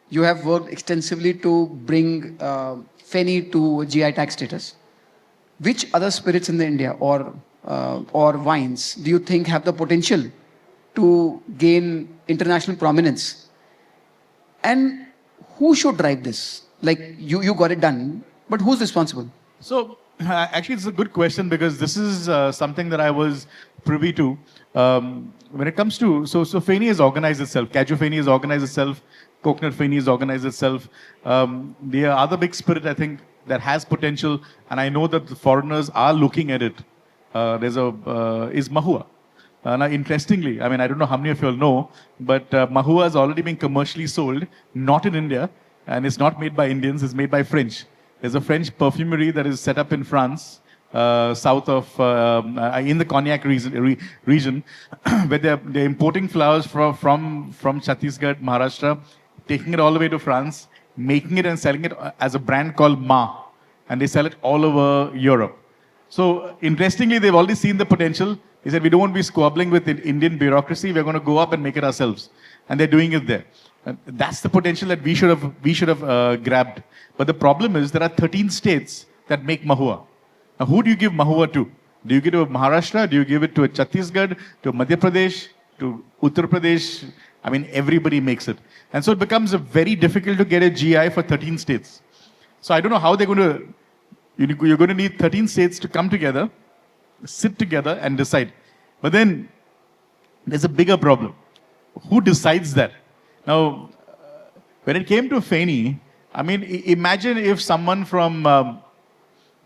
you have worked extensively to bring Fenny to GI tag status. Which other spirits in the India or wines do you think have the potential to gain international prominence? And who should drive this? Like you got it done, but who's responsible? So, actually, it's a good question because this is something that I was privy to. When it comes to, so Feni has organized itself, Caju Feni has organized itself, Coconut Feni has organized itself. The other big spirit, I think, that has potential, and I know that the foreigners are looking at it, is Mahua. Now, interestingly, I mean, I don't know how many of you all know, but Mahua has already been commercially sold, not in India, and it's not made by Indians, it's made by French. There's a French perfumery that is set up in France, south of, in the Cognac region, where they're importing flowers from Chhattisgarh, Maharashtra, taking it all the way to France, making it and selling it as a brand called Ma, and they sell it all over Europe. So, interestingly, they've already seen the potential. They said, we don't want to be squabbling with Indian bureaucracy, we're going to go up and make it ourselves. And they're doing it there. And that's the potential that we should have grabbed. But the problem is there are 13 states that make Mahua. Now, who do you give Mahua to? Do you give it to Maharashtra? Do you give it to Chhattisgarh, to Madhya Pradesh, to Uttar Pradesh? I mean, everybody makes it. And so it becomes very difficult to get a GI for 13 states. So I don't know how they're going to, you're going to need 13 states to come together, sit together and decide. But then there's a bigger problem. Who decides that? Now, when it came to Feni, I mean, imagine if someone from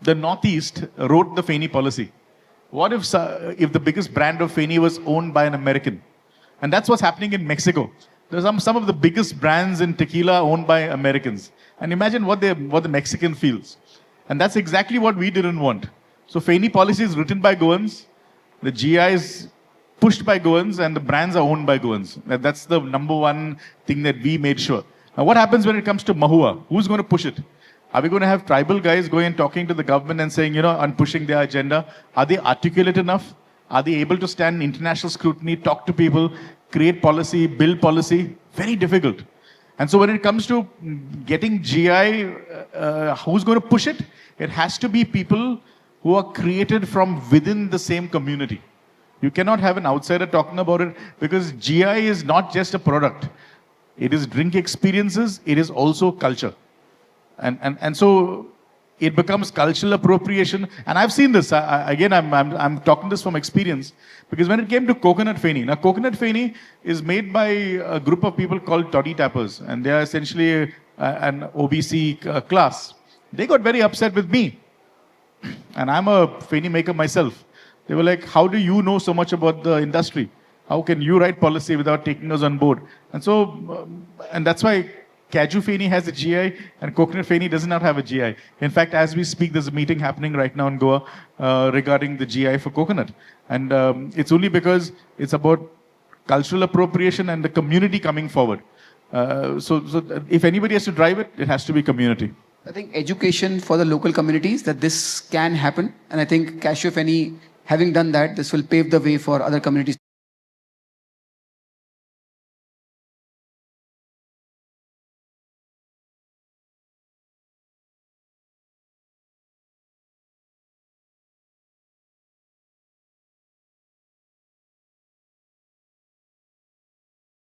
the Northeast wrote the Feni policy. What if the biggest brand of Feni was owned by an American? And that's what's happening in Mexico. There's some of the biggest brands in tequila owned by Americans. And imagine what the Mexican feels. And that's exactly what we didn't want. So Feni policy is written by Goans, the GI is pushed by Goans, and the brands are owned by Goans. That's the number one thing that we made sure. Now what happens when it comes to Mahua? Who's going to push it? Are we going to have tribal guys going and talking to the government and saying, and pushing their agenda? Are they articulate enough? Are they able to stand international scrutiny, talk to people, create policy, build policy? Very difficult. And so when it comes to getting GI, who's going to push it? It has to be people who are created from within the same community. You cannot have an outsider talking about it because GI is not just a product. It is drink experiences, it is also culture. And so it becomes cultural appropriation. And I've seen this. I'm talking this from experience. Because when it came to coconut Feni, now coconut Feni is made by a group of people called toddy tappers. And they are essentially an OBC class. They got very upset with me. And I'm a Feni maker myself. They were like, how do you know so much about the industry? How can you write policy without taking us on board? And so, and that's why Caju Feni has a GI and Coconut Feni does not have a GI. In fact, as we speak, there's a meeting happening right now in Goa regarding the GI for coconut. And it's only because it's about cultural appropriation and the community coming forward. So if anybody has to drive it, it has to be community. I think education for the local communities that this can happen. And I think Cashew Feni, having done that, this will pave the way for other communities.